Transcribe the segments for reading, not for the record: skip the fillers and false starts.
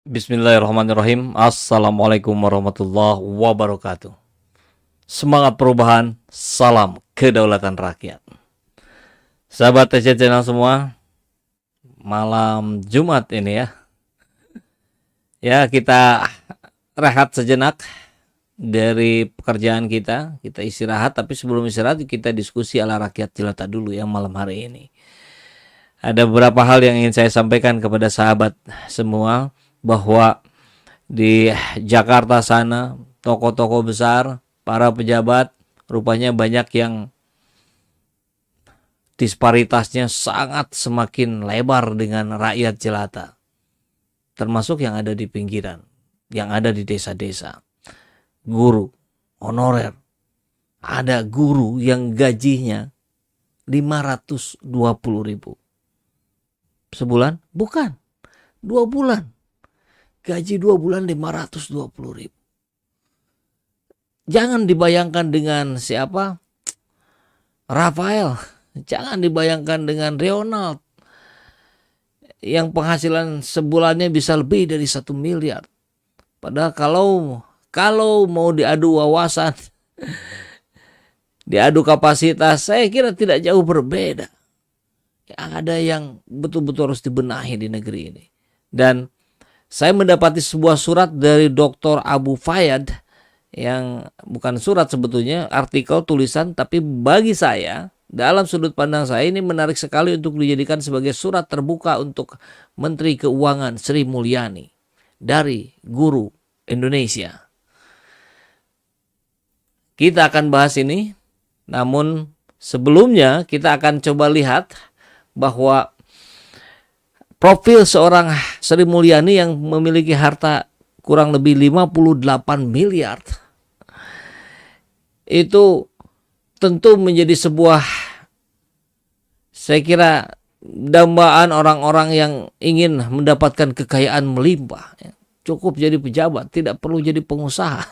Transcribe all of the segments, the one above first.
Bismillahirrahmanirrahim. Assalamualaikum warahmatullahi wabarakatuh. Semangat perubahan, salam kedaulatan rakyat. Sahabat TC Channel semua, malam Jumat ini ya. Ya, kita rehat sejenak dari pekerjaan kita istirahat, tapi sebelum istirahat kita diskusi ala rakyat jelata dulu ya malam hari ini. Ada beberapa hal yang ingin saya sampaikan kepada sahabat semua, bahwa di Jakarta sana toko-toko besar, para pejabat rupanya banyak yang disparitasnya sangat semakin lebar dengan rakyat jelata, termasuk yang ada di pinggiran, yang ada di desa-desa. Guru honorer, ada guru yang gajinya 520.000 sebulan, bukan 2 bulan. Gaji 2 bulan 520.000. Jangan dibayangkan dengan siapa? Rafael. Jangan dibayangkan dengan Ronald yang penghasilan sebulannya bisa lebih dari 1 miliar. Padahal kalau mau diadu wawasan, diadu kapasitas, saya kira tidak jauh berbeda. Ada yang betul-betul harus dibenahi di negeri ini. Dan saya mendapati sebuah surat dari Dr. Abu Fayyad, yang bukan surat sebetulnya, artikel tulisan, tapi bagi saya, dalam sudut pandang saya ini menarik sekali untuk dijadikan sebagai surat terbuka untuk Menteri Keuangan Sri Mulyani dari guru Indonesia. Kita akan bahas ini, namun sebelumnya kita akan coba lihat bahwa profil seorang Sri Mulyani yang memiliki harta kurang lebih 58 miliar itu tentu menjadi sebuah, saya kira, dambaan orang-orang yang ingin mendapatkan kekayaan melimpah. Cukup jadi pejabat, tidak perlu jadi pengusaha.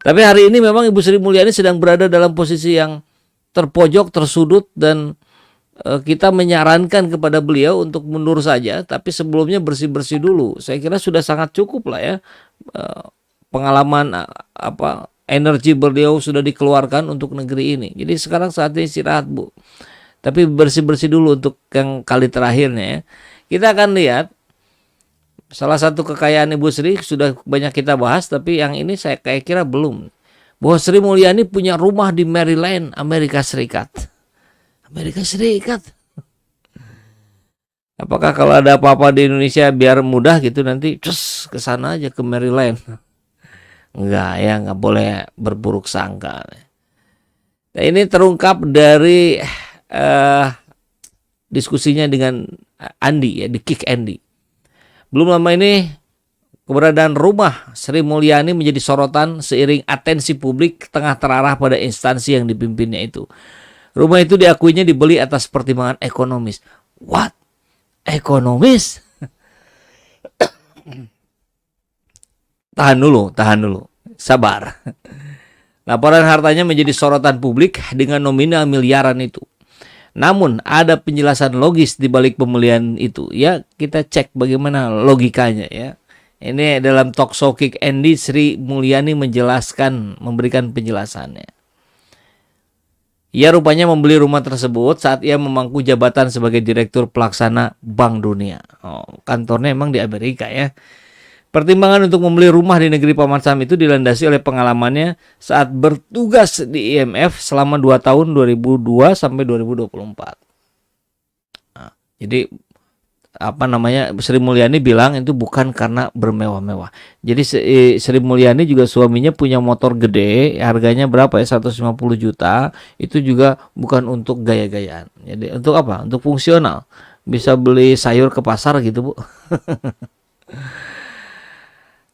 Tapi hari ini memang Ibu Sri Mulyani sedang berada dalam posisi yang terpojok, tersudut, dan kita menyarankan kepada beliau untuk mundur saja, tapi sebelumnya bersih-bersih dulu. Saya kira sudah sangat cukup lah ya, pengalaman energi beliau sudah dikeluarkan untuk negeri ini. Jadi sekarang saatnya istirahat, Bu. Tapi bersih-bersih dulu untuk yang kali terakhirnya ya. Kita akan lihat salah satu kekayaan Ibu Sri sudah banyak kita bahas, tapi yang ini saya kira belum. Bahwa Sri Mulyani punya rumah di Maryland, Amerika Serikat. Amerika Serikat. Apakah kalau ada apa-apa di Indonesia biar mudah gitu nanti cus ke sana aja ke Maryland? Enggak ya, enggak boleh berburuk sangka. Nah, ini terungkap dari diskusinya dengan Andi ya, di Kick Andi. Belum lama ini keberadaan rumah Sri Mulyani menjadi sorotan seiring atensi publik tengah terarah pada instansi yang dipimpinnya itu. Rumah itu diakuinya dibeli atas pertimbangan ekonomis. What? Ekonomis? Tahan dulu. Sabar. Laporan hartanya menjadi sorotan publik dengan nominal miliaran itu. Namun ada penjelasan logis di balik pembelian itu. Ya, kita cek bagaimana logikanya ya. Ini dalam talk show Kick Andy, Sri Mulyani memberikan penjelasannya. Ia rupanya membeli rumah tersebut saat ia memangku jabatan sebagai Direktur Pelaksana Bank Dunia. Kantornya emang di Amerika ya. Pertimbangan untuk membeli rumah di negeri Paman Sam itu dilandasi oleh pengalamannya saat bertugas di IMF selama 2 tahun 2002 sampai 2024. Nah, jadi Sri Mulyani bilang itu bukan karena bermewah-mewah. Jadi Sri Mulyani juga suaminya punya motor gede, harganya berapa ya, 150 juta. Itu juga bukan untuk gaya-gayaan. Jadi untuk apa? Untuk fungsional. Bisa beli sayur ke pasar gitu, Bu.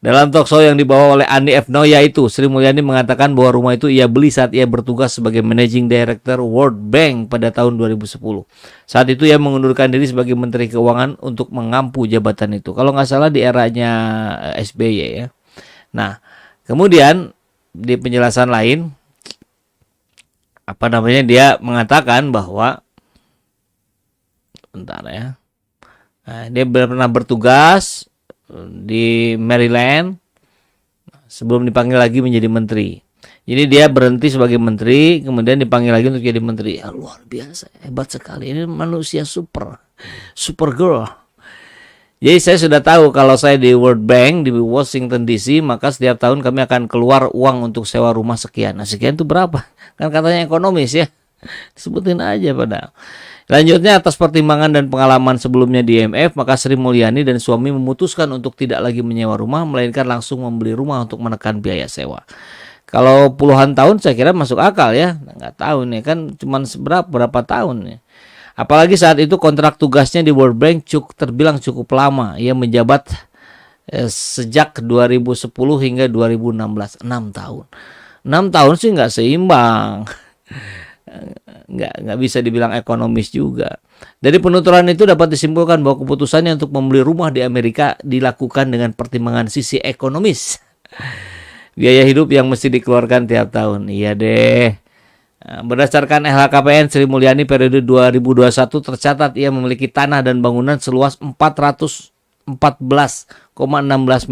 Dalam talk show yang dibawa oleh Andi F. Noya itu, Sri Mulyani mengatakan bahwa rumah itu ia beli saat ia bertugas sebagai Managing Director World Bank pada tahun 2010. Saat itu ia mengundurkan diri sebagai Menteri Keuangan untuk mengampu jabatan itu. Kalau nggak salah di eranya SBY ya. Nah, kemudian di penjelasan lain, dia mengatakan bahwa, bentar ya, dia pernah bertugas di Maryland sebelum dipanggil lagi menjadi menteri. Jadi dia berhenti sebagai menteri, kemudian dipanggil lagi untuk jadi menteri. Ya, luar biasa, hebat sekali. Ini manusia super girl. Jadi saya sudah tahu kalau saya di World Bank di Washington DC, maka setiap tahun kami akan keluar uang untuk sewa rumah sekian. Nah, sekian itu berapa? Kan katanya ekonomis ya. Sebutin aja padahal. Lanjutnya, atas pertimbangan dan pengalaman sebelumnya di IMF, maka Sri Mulyani dan suami memutuskan untuk tidak lagi menyewa rumah, melainkan langsung membeli rumah untuk menekan biaya sewa. Kalau puluhan tahun saya kira masuk akal ya. Nggak tahu nih kan cuma berapa tahun nih. Apalagi saat itu kontrak tugasnya di World Bank terbilang cukup lama. Ia menjabat sejak 2010 hingga 2016, 6 tahun. 6 tahun sih nggak seimbang. Nggak bisa dibilang ekonomis juga. Dari penuturan itu dapat disimpulkan bahwa keputusannya untuk membeli rumah di Amerika dilakukan dengan pertimbangan sisi ekonomis. Biaya hidup yang mesti dikeluarkan tiap tahun. Iya deh. Berdasarkan LHKPN Sri Mulyani periode 2021 tercatat ia memiliki tanah dan bangunan seluas 414,16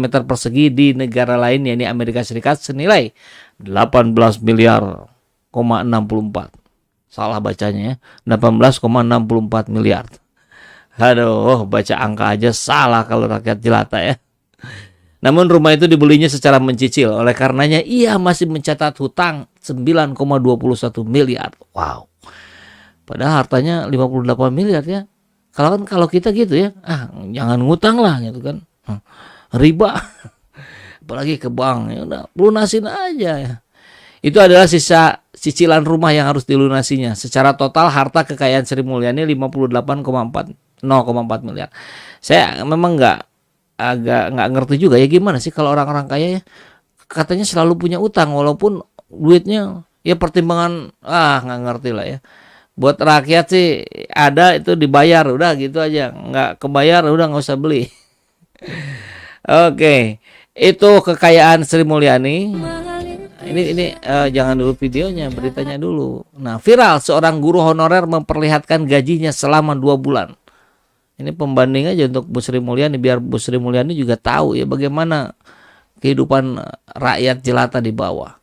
meter persegi di negara lain yakni Amerika Serikat senilai 18 miliar 64. Salah bacanya ya. 18,64 miliar. Aduh, baca angka aja salah kalau rakyat jelata ya. Namun rumah itu dibelinya secara mencicil. Oleh karenanya ia masih mencatat hutang 9,21 miliar. Wow. Padahal hartanya 58 miliar ya. Kalau kita gitu ya. Jangan ngutang lah gitu kan. Riba. Apalagi ke bank. Ya udah, lunasin aja ya. Itu adalah sisa cicilan rumah yang harus dilunasinya. Secara total harta kekayaan Sri Mulyani 58,4 miliar. Saya memang agak nggak ngerti juga ya gimana sih kalau orang-orang kaya ya katanya selalu punya utang walaupun duitnya ya pertimbangan nggak ngerti lah ya. Buat rakyat sih ada itu dibayar udah gitu aja, nggak kebayar udah nggak usah beli. Oke, itu kekayaan Sri Mulyani. Ini jangan dulu videonya, beritanya dulu. Nah, viral seorang guru honorer memperlihatkan gajinya selama 2 bulan. Ini pembanding aja untuk Bu Sri Mulyani biar Bu Sri Mulyani juga tahu ya bagaimana kehidupan rakyat jelata di bawah.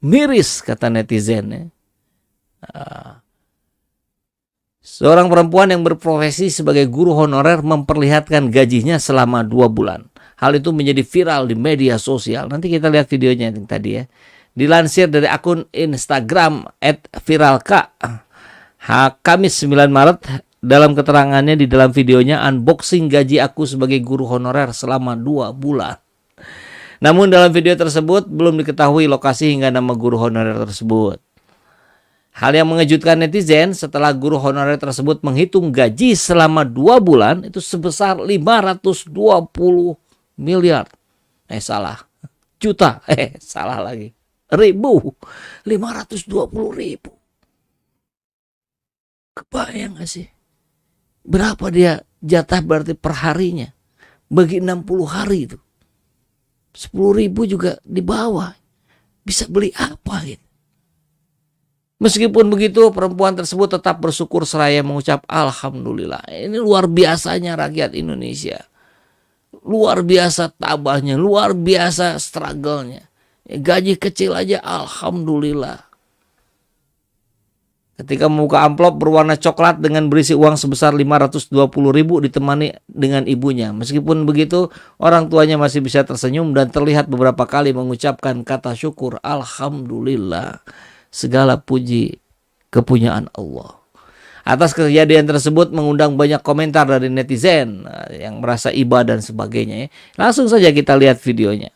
Miris kata netizen ya. Seorang perempuan yang berprofesi sebagai guru honorer memperlihatkan gajinya selama 2 bulan. Hal itu menjadi viral di media sosial. Nanti kita lihat videonya yang tadi ya. Dilansir dari akun Instagram @viralka Kamis 9 Maret. Dalam keterangannya di dalam videonya, unboxing gaji aku sebagai guru honorer selama 2 bulan. Namun dalam video tersebut belum diketahui lokasi hingga nama guru honorer tersebut. Hal yang mengejutkan netizen setelah guru honorer tersebut menghitung gaji selama 2 bulan itu sebesar 520 miliar. Salah. Juta. Salah lagi. Ribu. 520 ribu. Kebayang gak sih? Berapa dia jatah berarti per harinya? Bagi 60 hari itu. 10.000 juga di bawah. Bisa beli apa gitu. Meskipun begitu perempuan tersebut tetap bersyukur seraya mengucap Alhamdulillah. Ini luar biasanya rakyat Indonesia. Luar biasa tabahnya. Luar biasa struggle-nya. Gaji kecil aja Alhamdulillah. Ketika membuka amplop berwarna coklat dengan berisi uang sebesar 520.000 ditemani dengan ibunya. Meskipun begitu, orang tuanya masih bisa tersenyum dan terlihat beberapa kali mengucapkan kata syukur. Alhamdulillah. Segala puji kepunyaan Allah. Atas kejadian tersebut mengundang banyak komentar dari netizen yang merasa iba dan sebagainya. Langsung saja kita lihat videonya.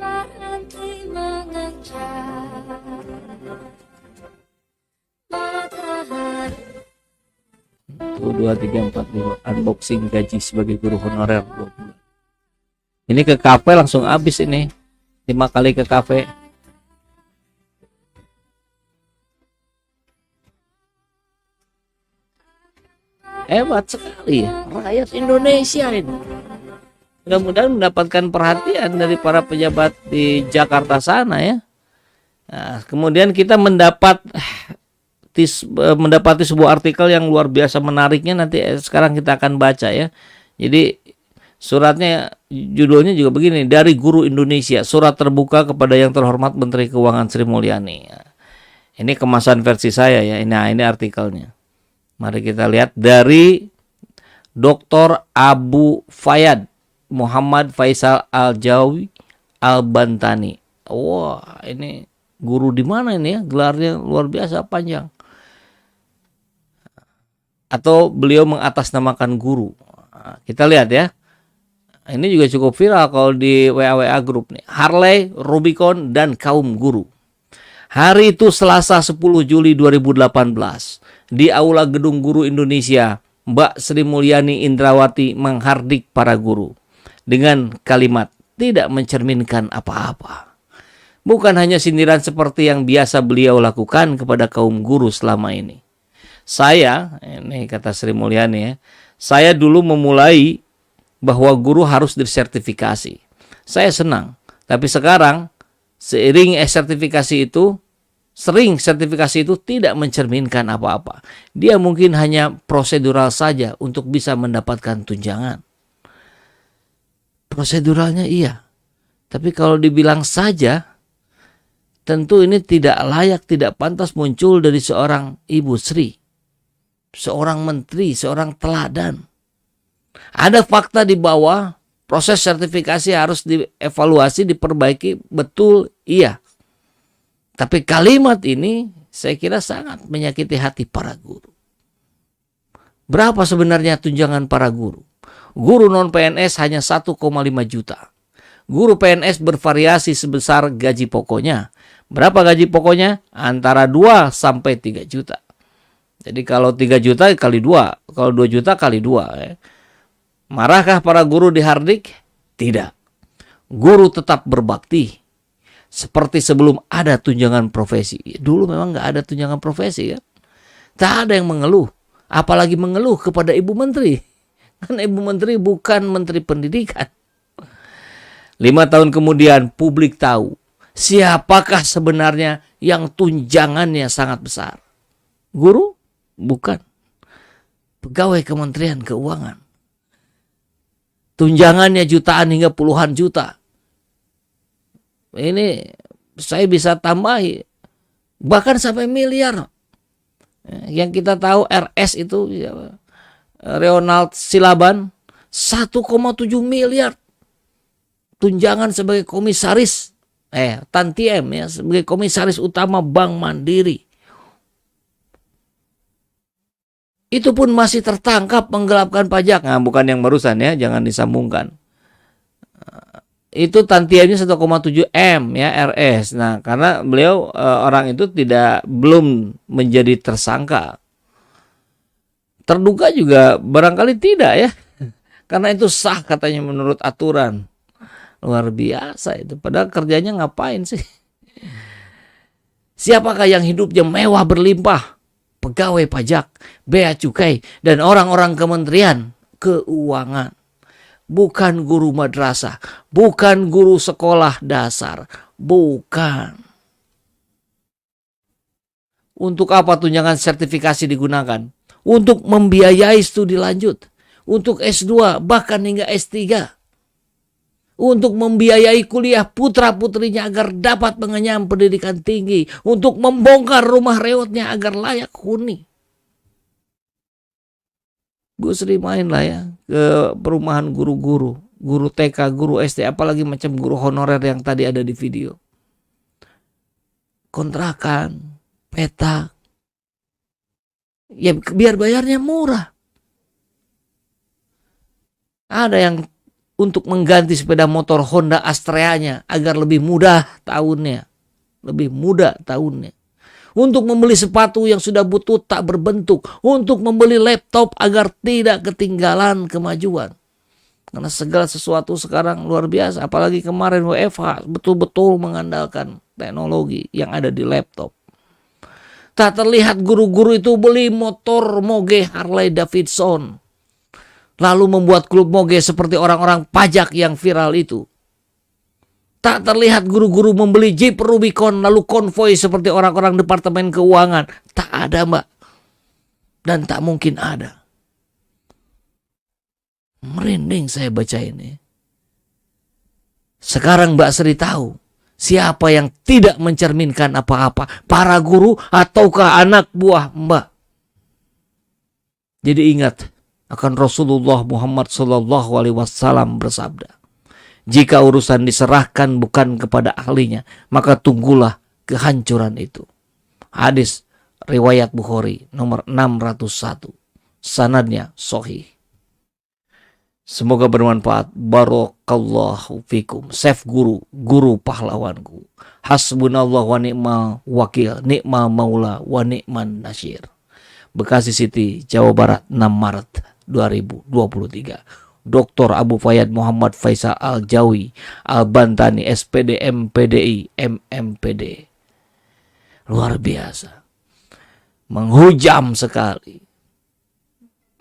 Berhenti mengejar matahari. 1, 2, 3, 4, 5 unboxing gaji sebagai guru honorer 2 bulan. Ini ke kafe langsung habis ini. 5 kali ke kafe. Hebat sekali ya rakyat Indonesia ini. Mudah-mudahan mendapatkan perhatian dari para pejabat di Jakarta sana ya. Nah, kemudian kita mendapati sebuah artikel yang luar biasa menariknya, nanti sekarang kita akan baca ya. Jadi suratnya judulnya juga begini, dari Guru Indonesia, surat terbuka kepada yang terhormat Menteri Keuangan Sri Mulyani. Ini kemasan versi saya ya. Nah, ini artikelnya. Mari kita lihat dari Dr. Abu Fayyad Muhammad Faisal Al-Jawi Al-Bantani. Wah, ini guru di mana ini ya? Gelarnya luar biasa panjang. Atau beliau mengatasnamakan guru. Nah, kita lihat ya. Ini juga cukup viral kalau di WA grup nih. Harley, Rubicon, dan kaum guru. Hari itu Selasa 10 Juli 2018. Di Aula Gedung Guru Indonesia, Mbak Sri Mulyani Indrawati menghardik para guru. Dengan kalimat, tidak mencerminkan apa-apa. Bukan hanya sindiran seperti yang biasa beliau lakukan kepada kaum guru selama ini. Saya, ini kata Sri Mulyani ya, saya dulu memulai bahwa guru harus disertifikasi. Saya senang, tapi sekarang sering sertifikasi itu tidak mencerminkan apa-apa. Dia mungkin hanya prosedural saja untuk bisa mendapatkan tunjangan. Proseduralnya iya, tapi kalau dibilang saja, tentu ini tidak layak, tidak pantas muncul dari seorang Ibu Sri, seorang menteri, seorang teladan. Ada fakta di bawah, proses sertifikasi harus dievaluasi, diperbaiki, betul, iya. Tapi kalimat ini saya kira sangat menyakiti hati para guru. Berapa sebenarnya tunjangan para guru? Guru non-PNS hanya 1,5 juta. Guru PNS bervariasi sebesar gaji pokoknya. Berapa gaji pokoknya? Antara 2 sampai 3 juta. Jadi kalau 3 juta kali 2, kalau 2 juta kali 2 ya. Marahkah para guru dihardik? Tidak. Guru tetap berbakti. Seperti sebelum ada tunjangan profesi. Dulu memang nggak ada tunjangan profesi kan. Tak ada yang mengeluh. Apalagi mengeluh kepada Ibu Menteri. Kan Ibu Menteri bukan Menteri Pendidikan. 5 tahun kemudian publik tahu. Siapakah sebenarnya yang tunjangannya sangat besar? Guru? Bukan. Pegawai Kementerian Keuangan. Tunjangannya jutaan hingga puluhan juta. Ini saya bisa tambahi. Bahkan sampai miliar. Yang kita tahu RS itu, Ronald Silaban, 1,7 miliar. Tunjangan sebagai komisaris. Tantiem ya, sebagai komisaris utama Bank Mandiri. Itu pun masih tertangkap menggelapkan pajak. Nah, bukan yang barusan ya, jangan disambungkan. Itu tantiemnya 1,7 M ya RS. Nah, karena beliau orang itu belum menjadi tersangka. Terduga juga barangkali tidak ya. Karena itu sah katanya menurut aturan. Luar biasa itu. Padahal kerjanya ngapain sih? Siapakah yang hidupnya mewah berlimpah? Pegawai pajak, bea cukai, dan orang-orang Kementerian Keuangan. Bukan guru madrasah, bukan guru sekolah dasar, bukan. Untuk apa tunjangan sertifikasi digunakan? Untuk membiayai studi lanjut, untuk S2, bahkan hingga S3. Untuk membiayai kuliah putra-putrinya agar dapat mengenyam pendidikan tinggi. Untuk membongkar rumah reotnya agar layak huni. Bu Sri mainlah ya ke perumahan guru-guru. Guru TK, guru SD, apalagi macam guru honorer yang tadi ada di video. Kontrakan, petak. Ya biar bayarnya murah. Ada yang untuk mengganti sepeda motor Honda Astrea-nya agar lebih mudah tahunnya. Lebih mudah tahunnya. Untuk membeli sepatu yang sudah butut tak berbentuk. Untuk membeli laptop agar tidak ketinggalan kemajuan. Karena segala sesuatu sekarang luar biasa. Apalagi kemarin WFH betul-betul mengandalkan teknologi yang ada di laptop. Tak terlihat guru-guru itu beli motor moge Harley Davidson. Lalu membuat klub moge seperti orang-orang pajak yang viral itu. Tak terlihat guru-guru membeli Jeep Rubicon lalu konvoi seperti orang-orang Departemen Keuangan. Tak ada, Mbak. Dan tak mungkin ada. Merinding saya baca ini. Sekarang Mbak Sri tahu siapa yang tidak mencerminkan apa-apa, para guru ataukah anak buah Mbak. Jadi ingat akan Rasulullah Muhammad SAW bersabda, jika urusan diserahkan bukan kepada ahlinya, maka tunggulah kehancuran itu. Hadis riwayat Bukhari nomor 601. Sanadnya sahih. Semoga bermanfaat. Barakallahu fikum. Save guru pahlawanku. Hasbunallah wa ni'mal wakil, ni'mal maula wa ni'man nasyir. Bekasi City, Jawa Barat, 6 Maret 2023. Dr. Abu Fayyad Muhammad Faisal Al-Jawi Al-Bantani SPD MPDI MMPD. Luar biasa. Menghujam sekali.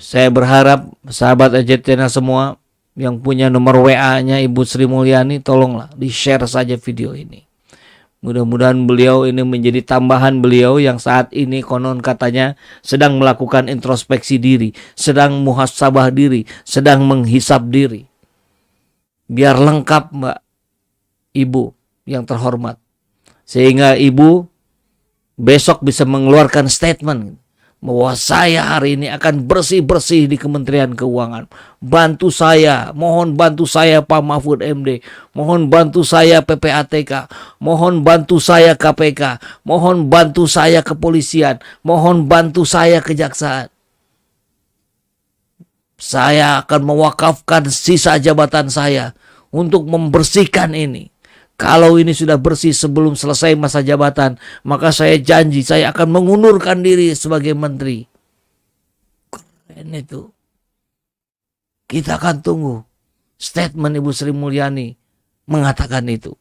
Saya berharap sahabat Ejetiana semua yang punya nomor WA-nya Ibu Sri Mulyani, tolonglah di-share saja video ini. Mudah-mudahan beliau ini menjadi tambahan beliau yang saat ini konon katanya sedang melakukan introspeksi diri, sedang muhasabah diri, sedang menghisap diri. Biar lengkap, Mbak Ibu yang terhormat. Sehingga Ibu besok bisa mengeluarkan statement bahwa saya hari ini akan bersih-bersih di Kementerian Keuangan. Bantu saya, mohon bantu saya Pak Mahfud MD, mohon bantu saya PPATK, mohon bantu saya KPK, mohon bantu saya kepolisian, mohon bantu saya kejaksaan. Saya akan mewakafkan sisa jabatan saya untuk membersihkan ini. Kalau ini sudah bersih sebelum selesai masa jabatan, maka saya janji saya akan mengundurkan diri sebagai menteri. Keren itu. Kita akan tunggu statement Ibu Sri Mulyani mengatakan itu.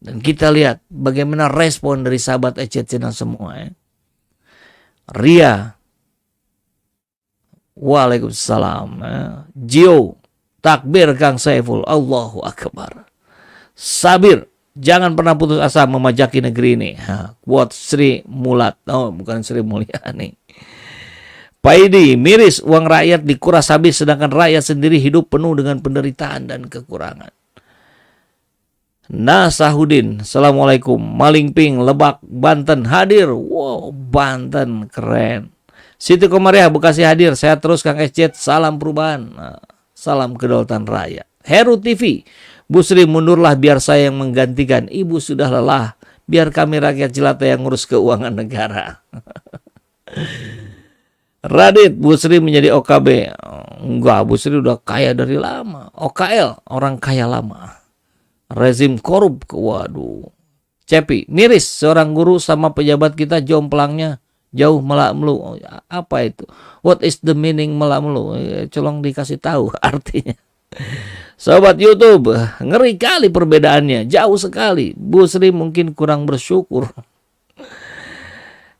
Dan kita lihat bagaimana respon dari sahabat Ejetiana semua. Ria. Waalaikumsalam. Jio. Takbir Kang Saiful. Allahu Akbar. Sabir, jangan pernah putus asa memajaki negeri ini. Quote Sri Mulat. Oh, bukan Sri Mulyani. Paidi, miris uang rakyat dikuras habis sedangkan rakyat sendiri hidup penuh dengan penderitaan dan kekurangan. Nasahudin, Assalamualaikum. Malingping, Lebak, Banten hadir. Wow, Banten keren. Siti Komariah, Bekasi hadir. Saya terus Kang Esjet, salam perubahan. Salam kedaulatan rakyat. Heru TV, Bu Sri mundurlah biar saya yang menggantikan. Ibu sudah lelah. Biar kami rakyat jelata yang ngurus keuangan negara. Radit, Bu Sri menjadi OKB. Enggak, Bu Sri udah kaya dari lama. OKL, orang kaya lama. Rezim korup, waduh. Cepi, miris seorang guru sama pejabat kita jomplangnya jauh melak-melu. Apa itu? What is the meaning melak-melu? Colong dikasih tahu artinya. Sobat YouTube, ngeri kali perbedaannya, jauh sekali. Bu Sri mungkin kurang bersyukur.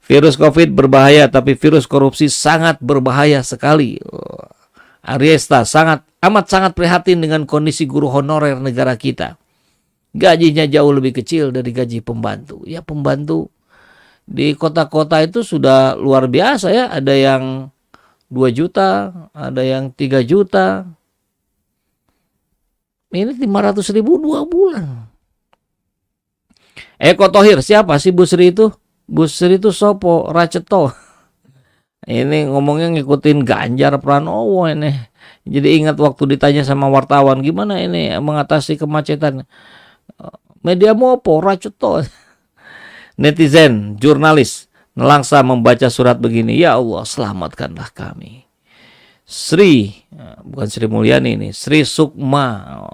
Virus COVID berbahaya, tapi virus korupsi sangat berbahaya sekali. Ariesta amat sangat prihatin dengan kondisi guru honorer negara kita. Gajinya jauh lebih kecil dari gaji pembantu. Ya, pembantu di kota-kota itu sudah luar biasa ya. Ada yang 2 juta, ada yang 3 juta. Ini 500.000 2 bulan. Eko Thohir, siapa sih Bu Sri itu? Bu Sri itu sopo, Raceto. Ini ngomongnya ngikutin Ganjar Pranowo ini. Jadi ingat waktu ditanya sama wartawan, gimana ini mengatasi kemacetan? Media mopo, Raceto. Netizen, jurnalis, nelangsa membaca surat begini. Ya Allah, selamatkanlah kami. Sri, bukan Sri Mulyani ini, Sri Sukma.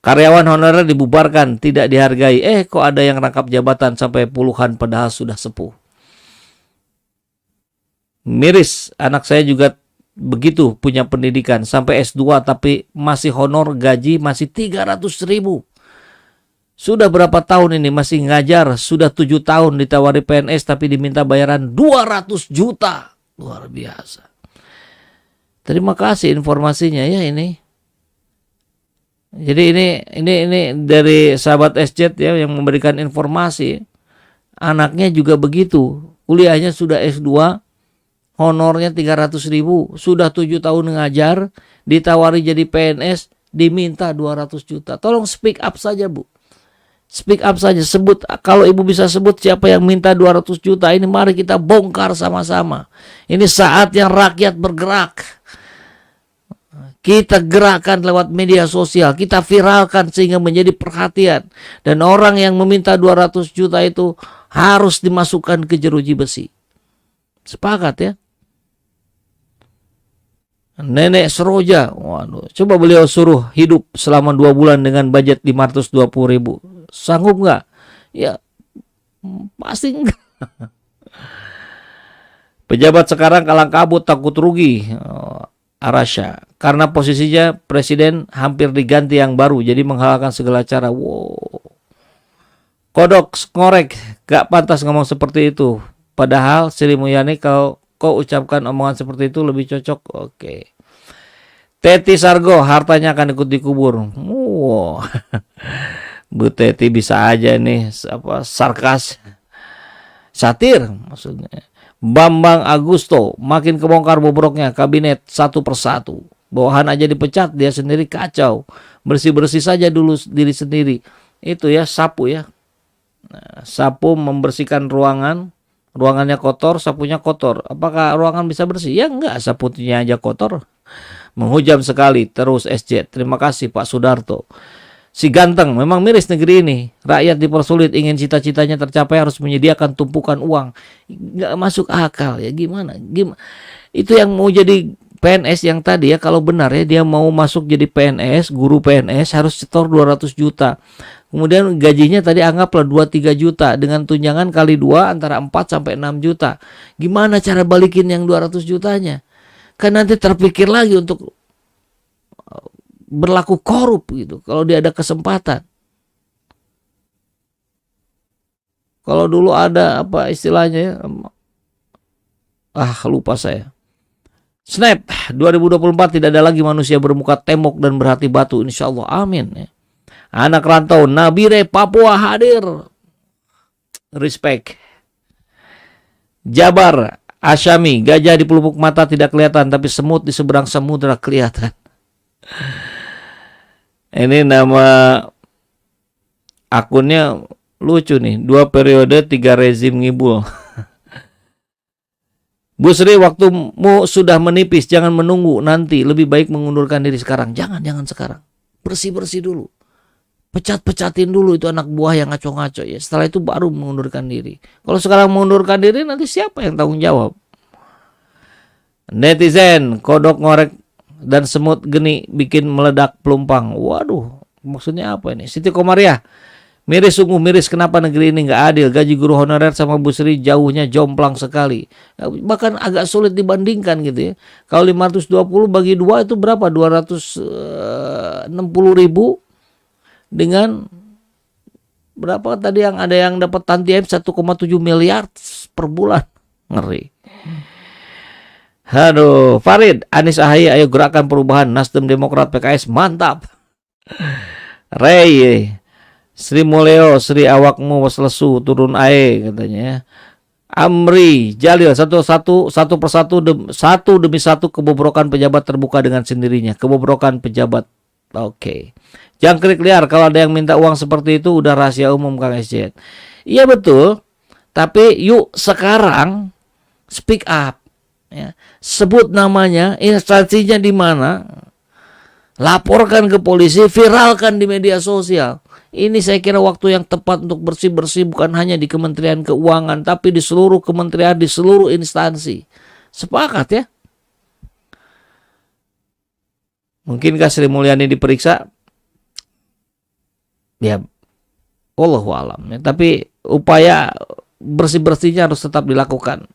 Karyawan honorer dibubarkan, tidak dihargai. Kok ada yang rangkap jabatan sampai puluhan padahal sudah sepuh. Miris, anak saya juga begitu, punya pendidikan sampai S2 tapi masih honor, gaji masih 300.000. Sudah berapa tahun ini masih ngajar, sudah 7 tahun ditawari PNS tapi diminta bayaran 200 juta. Luar biasa. Terima kasih informasinya ya ini. Jadi ini dari sahabat SZ ya yang memberikan informasi. Anaknya juga begitu. Kuliahnya sudah S2, honornya 300.000, sudah 7 tahun ngajar, ditawari jadi PNS, diminta 200 juta. Tolong speak up saja, Bu. Speak up saja, sebut, kalau Ibu bisa sebut siapa yang minta 200 juta ini, mari kita bongkar sama-sama. Ini saat yang rakyat bergerak. Kita gerakkan lewat media sosial, kita viralkan sehingga menjadi perhatian. Dan orang yang meminta 200 juta itu harus dimasukkan ke jeruji besi. Sepakat ya? Nenek Seroja, waduh, coba beliau suruh hidup selama 2 bulan dengan budget 520.000. Sanggup nggak? Ya, pasti enggak. Pejabat sekarang kalang kabut takut rugi. Arasha, karena posisinya presiden hampir diganti yang baru, jadi menghalalkan segala cara. Wow. Kodok ngorek, gak pantas ngomong seperti itu. Padahal Sri Mulyani kalau kau ucapkan omongan seperti itu lebih cocok. Oke. Teti Sargo, hartanya akan ikut dikubur. Wow. Bu Teti bisa aja nih sarkas, satir maksudnya. Bambang Agusto, makin kebongkar bobroknya kabinet satu persatu. Bawahan aja dipecat, dia sendiri kacau. Bersih-bersih saja dulu diri sendiri. Itu ya, sapu ya. Nah, sapu membersihkan ruangan, ruangannya kotor, sapunya kotor. Apakah ruangan bisa bersih? Ya enggak, sapunya aja kotor. Menghujam sekali, terus SJ. Terima kasih Pak Sudarto. Si ganteng, memang miris negeri ini. Rakyat dipersulit, ingin cita-citanya tercapai harus menyediakan tumpukan uang. Nggak masuk akal ya, gimana? Itu yang mau jadi PNS yang tadi ya, kalau benar ya dia mau masuk jadi PNS, guru PNS harus setor 200 juta. Kemudian gajinya tadi anggaplah 2-3 juta. Dengan tunjangan kali 2 antara 4 sampai 6 juta. Gimana cara balikin yang 200 jutanya? Kan nanti terpikir lagi untuk berlaku korup gitu kalau dia ada kesempatan. Kalau dulu ada apa istilahnya ya, lupa saya. Snap 2024 tidak ada lagi manusia bermuka tembok dan berhati batu, insya Allah, amin ya. Anak rantau Nabire Papua hadir, respect. Jabar Asyami, gajah di pelupuk mata tidak kelihatan tapi semut di seberang samudra kelihatan. Ini nama akunnya lucu nih. 2 periode 3 rezim ngibul. Bu Sri, waktumu sudah menipis. Jangan menunggu nanti. Lebih baik mengundurkan diri sekarang. Jangan sekarang. Bersih-bersih dulu. Pecat-pecatin dulu itu anak buah yang ngaco-ngaco ya. Setelah itu baru mengundurkan diri. Kalau sekarang mengundurkan diri, nanti siapa yang tanggung jawab? Netizen, kodok ngorek dan semut geni bikin meledak pelumpang. Waduh, maksudnya apa ini? Siti Komariah, miris, sungguh miris, kenapa negeri ini nggak adil? Gaji guru honorer sama Bu Sri jauhnya jomplang sekali. Bahkan agak sulit dibandingkan gitu ya. Kalau 520 bagi 2 itu berapa? 260.000 dengan berapa tadi yang ada yang dapat tantiem 1,7 miliar per bulan. Ngeri. Aduh, Farid, Anies Ahaye, ayo gerakan perubahan, Nasdem, Demokrat, PKS, mantap. Rey, Sri Muleo, Sri awakmu waslesu, turun ae katanya ya. Amri, Jalil, satu demi satu kebobrokan pejabat terbuka dengan sendirinya. Kebobrokan pejabat, oke. Jangkrik liar, kalau ada yang minta uang seperti itu udah rahasia umum Kang SJ. Iya betul, tapi yuk sekarang speak up. Ya, sebut namanya, instansinya di mana, laporkan ke polisi, viralkan di media sosial. Ini saya kira waktu yang tepat untuk bersih-bersih bukan hanya di Kementerian Keuangan, tapi di seluruh kementerian, di seluruh instansi. Sepakat ya? Mungkinkah Sri Mulyani diperiksa? Ya, wallahu alam. Ya, tapi upaya bersih-bersihnya harus tetap dilakukan.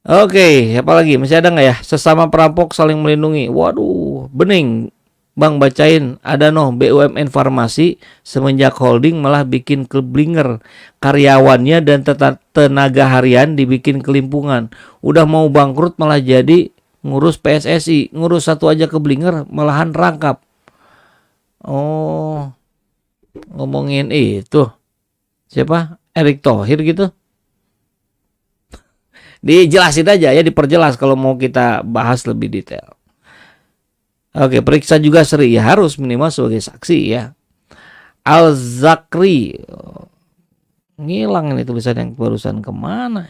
Oke, apalagi masih ada nggak ya? Sesama perampok saling melindungi. Waduh, bening. Bang bacain, ada BUMN farmasi semenjak holding malah bikin keblinger. Karyawannya dan tenaga harian dibikin kelimpungan. Udah mau bangkrut malah jadi ngurus PSSI, ngurus satu aja keblinger, malahan rangkap. Oh, ngomongin itu siapa? Erick Thohir gitu. Dijelasin aja ya, diperjelas kalau mau kita bahas lebih detail. Oke, periksa juga Sri, ya harus minimal sebagai saksi ya. Al-Zakri, ngilang ini tulisan yang barusan kemana?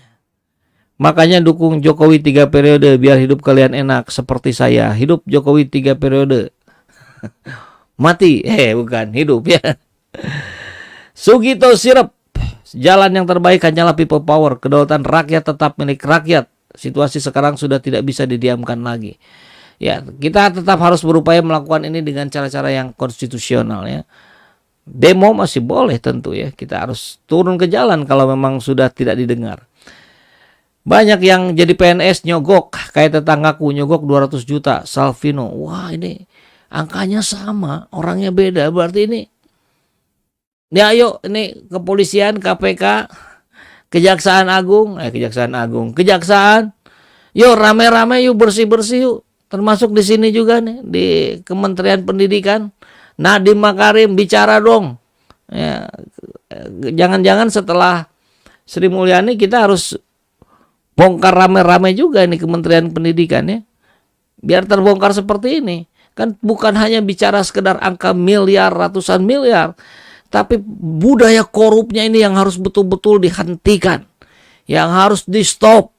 Makanya dukung Jokowi 3 periode biar hidup kalian enak seperti saya. Hidup Jokowi 3 periode. Mati, bukan hidup ya. Sugito Sirep, jalan yang terbaik hanyalah people power. Kedaulatan rakyat tetap milik rakyat. Situasi sekarang sudah tidak bisa didiamkan lagi. Ya, kita tetap harus berupaya melakukan ini dengan cara-cara yang konstitusional ya. Demo masih boleh tentu ya. Kita harus turun ke jalan kalau memang sudah tidak didengar. Banyak yang jadi PNS nyogok, kayak tetanggaku nyogok 200 juta, Salvino. Wah, ini angkanya sama, orangnya beda. Berarti ini ya ayo ini kepolisian, KPK, Kejaksaan Agung, Kejaksaan. Yuk rame-rame yuk, bersih-bersih yuk. Termasuk di sini juga nih di Kementerian Pendidikan. Nadiem Makarim bicara dong. Ya, jangan-jangan setelah Sri Mulyani kita harus bongkar rame-rame juga nih Kementerian Pendidikan ya. Biar terbongkar seperti ini. Kan bukan hanya bicara sekedar angka miliar, ratusan miliar. Tapi budaya korupnya ini yang harus betul-betul dihentikan. Yang harus di stop.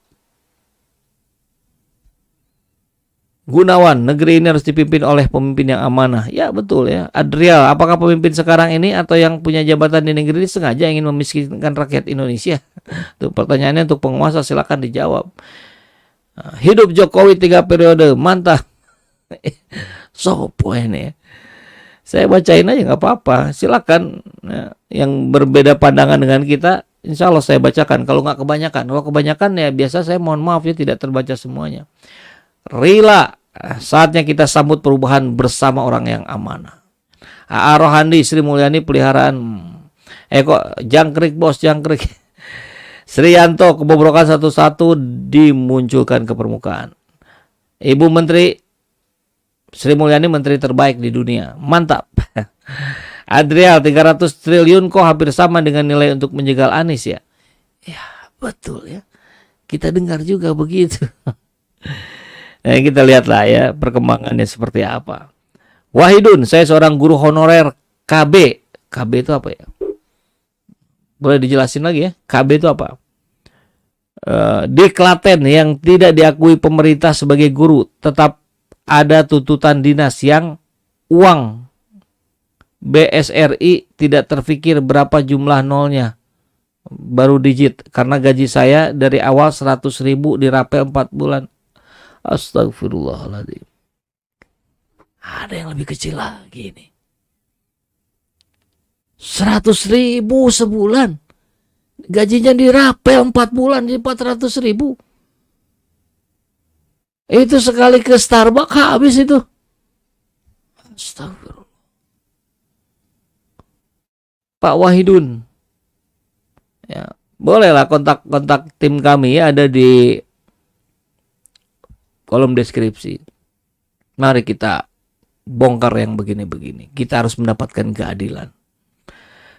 Gunawan, negeri ini harus dipimpin oleh pemimpin yang amanah. Ya betul ya. Adrial, apakah pemimpin sekarang ini atau yang punya jabatan di negeri ini sengaja ingin memiskinkan rakyat Indonesia? Tuh pertanyaannya untuk penguasa, silakan dijawab. Hidup Jokowi 3 periode, mantap. Sopo ini ya. Saya bacain aja nggak apa-apa. Silakan ya, yang berbeda pandangan dengan kita, insya Allah saya bacakan. Kalau nggak kebanyakan, kalau kebanyakan ya biasa saya mohon maaf ya tidak terbaca semuanya. Rila, saatnya kita sambut perubahan bersama orang yang amanah. A.A. Rohandi, Sri Mulyani peliharaan. Kok jangkrik bos, jangkrik. Sriyanto, kebobrokan satu-satu dimunculkan ke permukaan. Ibu Menteri Sri Mulyani menteri terbaik di dunia. Mantap. Adrial, 300 triliun kok hampir sama dengan nilai untuk menjegal Anies ya. Ya betul ya. Kita dengar juga begitu. Nah, kita lihatlah ya perkembangannya seperti apa. Wahidun, saya seorang guru honorer KB. KB itu apa ya? Boleh dijelasin lagi ya? KB itu apa? Di Klaten yang tidak diakui pemerintah sebagai guru, tetap ada tuntutan dinas yang uang BSRI tidak terfikir berapa jumlah nolnya. Baru digit. Karena gaji saya dari awal 100.000 dirapel 4 bulan. Astagfirullahaladzim. Ada yang lebih kecil lagi nih. 100.000 sebulan. Gajinya dirapel 4 bulan jadi 400.000. Itu sekali ke Starbucks habis itu. Astagfirullah. Pak Wahidun. Ya, bolehlah kontak tim kami ya, ada di kolom deskripsi. Mari kita bongkar yang begini-begini. Kita harus mendapatkan keadilan.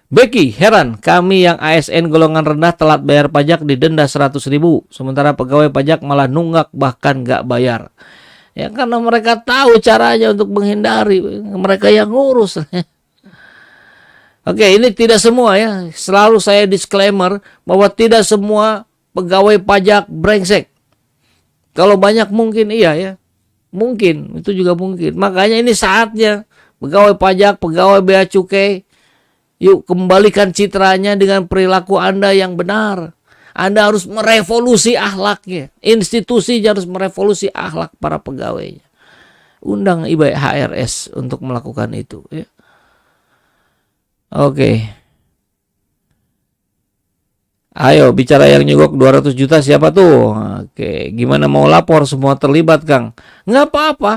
Becky, heran kami yang ASN golongan rendah telat bayar pajak didenda 100.000. Sementara pegawai pajak malah nunggak bahkan gak bayar. Ya karena mereka tahu caranya untuk menghindari. Mereka yang ngurus. Oke, ini tidak semua ya. Selalu saya disclaimer bahwa tidak semua pegawai pajak brengsek. Kalau banyak mungkin iya ya. Mungkin, itu juga mungkin. Makanya ini saatnya pegawai pajak, pegawai bea cukai, yuk kembalikan citranya dengan perilaku Anda yang benar. Anda harus merevolusi akhlaknya. Institusi harus merevolusi akhlak para pegawainya. Undang IBA HRS untuk melakukan itu ya. Oke. Ayo bicara yang nyogok 200 juta siapa tuh? Oke, gimana mau lapor semua terlibat Kang? Nggak apa-apa.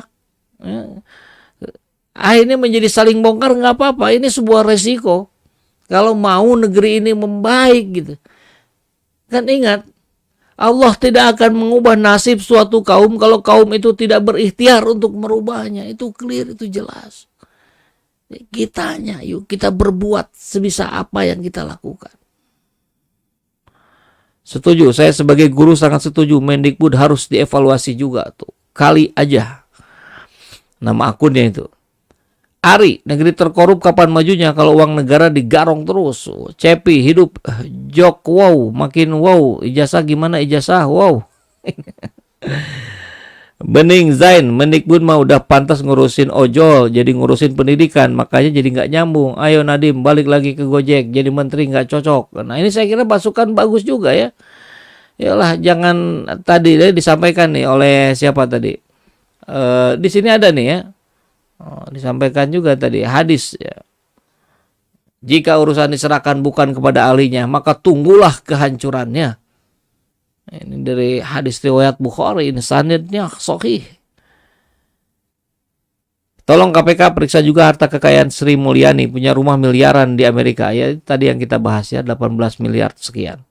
Akhirnya menjadi saling bongkar nggak apa-apa. Ini sebuah resiko. Kalau mau negeri ini membaik gitu. Kan ingat, Allah tidak akan mengubah nasib suatu kaum kalau kaum itu tidak berikhtiar untuk merubahnya. Itu clear, itu jelas. Kitanya, yuk kita berbuat sebisa apa yang kita lakukan. Setuju, saya sebagai guru sangat setuju. Mendikbud harus dievaluasi juga tuh. Kali aja. Nama akunnya itu. Ari, negeri terkorup kapan majunya kalau uang negara digarong terus. Cepi, hidup jok wow, makin wow. Ijazah gimana ijazah wow. Bening Zain, Mendikbud mah udah pantas ngurusin ojol, jadi ngurusin pendidikan, makanya jadi nggak nyambung. Ayo Nadiem balik lagi ke Gojek, jadi menteri nggak cocok. Nah ini saya kira masukan bagus juga ya. Yalah, jangan tadi disampaikan nih oleh siapa tadi? Di sini ada nih ya. Disampaikan juga tadi hadis ya. Jika urusan diserahkan bukan kepada ahlinya, maka tunggulah kehancurannya. Ini dari hadis riwayat Bukhari, ini sanadnya sahih. Tolong KPK periksa juga harta kekayaan Sri Mulyani, punya rumah miliaran di Amerika. Ya tadi yang kita bahas ya, 18 miliar sekian.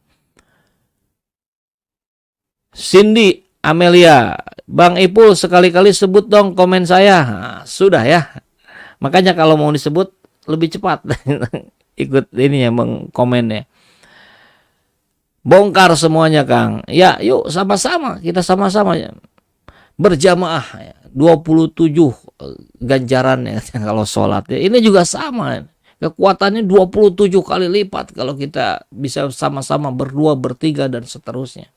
Cindy Amelia, Bang Ipul sekali-kali sebut dong komen saya. Nah, sudah ya. Makanya kalau mau disebut lebih cepat ikut ini ya mengkomennya. Bongkar semuanya Kang. Ya yuk sama-sama, kita sama-sama ya. Berjamaah ya. 27 ganjarannya kalau sholat ya. Ini juga sama. Kekuatannya 27 kali lipat kalau kita bisa sama-sama berdua, bertiga dan seterusnya.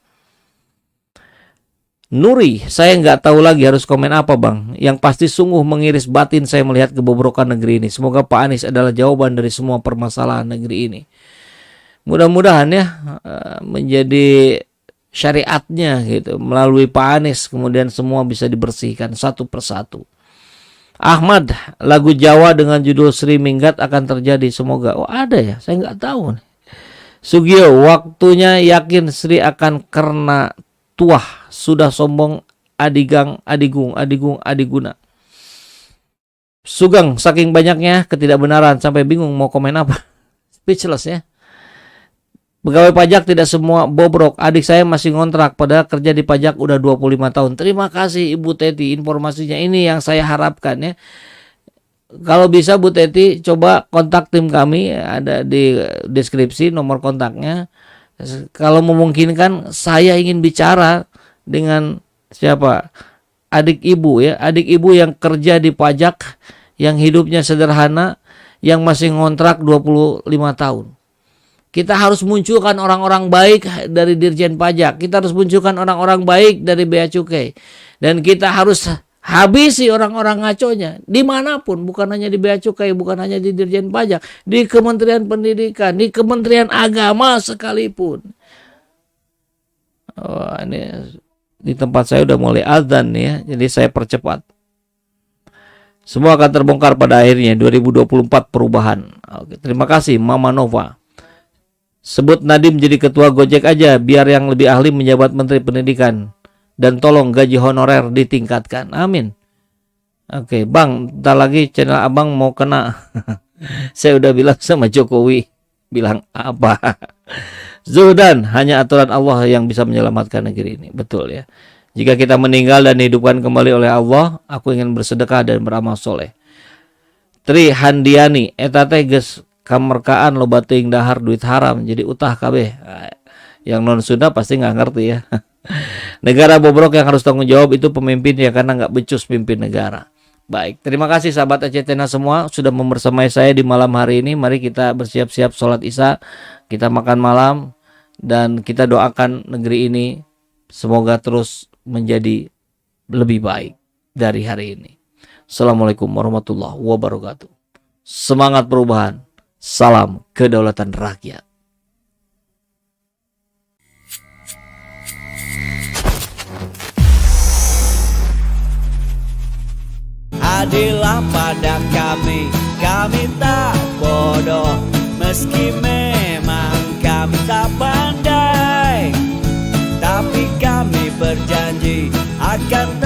Nuri, saya nggak tahu lagi harus komen apa Bang. Yang pasti sungguh mengiris batin saya melihat kebobrokan negeri ini. Semoga Pak Anies adalah jawaban dari semua permasalahan negeri ini. Mudah-mudahan ya menjadi syariatnya gitu. Melalui Pak Anies kemudian semua bisa dibersihkan satu persatu. Ahmad, lagu Jawa dengan judul Sri Minggat akan terjadi. Semoga. Oh ada ya, saya nggak tahu nih. Sugio, waktunya yakin Sri akan karena tuah. Sudah sombong adigang, adigung, adiguna. Sugeng, saking banyaknya ketidakbenaran sampai bingung mau komen apa. Speechless ya. Pegawai pajak tidak semua bobrok. Adik saya masih ngontrak padahal kerja di pajak udah 25 tahun. Terima kasih Ibu Teti informasinya. Ini yang saya harapkan ya. Kalau bisa Bu Teti coba kontak tim kami, ada di deskripsi nomor kontaknya. Kalau memungkinkan saya ingin bicara dengan siapa? Adik ibu ya, adik ibu yang kerja di pajak, yang hidupnya sederhana, yang masih ngontrak 25 tahun. Kita harus munculkan orang-orang baik dari Dirjen Pajak, kita harus munculkan orang-orang baik dari Bea Cukai, dan kita harus habisi orang-orang ngaconya dimanapun, bukan hanya di Bea Cukai, bukan hanya di Dirjen Pajak, di Kementerian Pendidikan, di Kementerian Agama sekalipun. Oh, ini di tempat saya udah mulai azan nih ya, jadi saya percepat. Semua akan terbongkar pada akhirnya 2024 perubahan. Oke, terima kasih Mama Nova. Sebut Nadiem jadi ketua Gojek aja biar yang lebih ahli menjabat Menteri Pendidikan. Dan tolong gaji honorer ditingkatkan. Amin. Oke, Bang, bentar lagi channel Abang mau kena. Saya udah bilang sama Jokowi. Bilang apa? Zuhdan, hanya aturan Allah yang bisa menyelamatkan negeri ini. Betul ya. Jika kita meninggal dan dihidupkan kembali oleh Allah, aku ingin bersedekah dan beramal soleh. Tri Handiani, eta teh geus kamerkaan loba teuing dahar duit haram jadi utah kabeh. Yang non Sunda pasti nggak ngerti ya. Negara bobrok yang harus tanggung jawab itu pemimpinnya karena nggak becus pimpin negara. Baik, terima kasih sahabat ACTNA semua sudah membersamai saya di malam hari ini. Mari kita bersiap-siap sholat Isya, kita makan malam, dan kita doakan negeri ini semoga terus menjadi lebih baik dari hari ini. Assalamualaikum warahmatullahi wabarakatuh. Semangat perubahan. Salam kedaulatan rakyat. Adillah pada kami tak bodoh. Meski memang kami tak pandai, tapi kami berjanji akan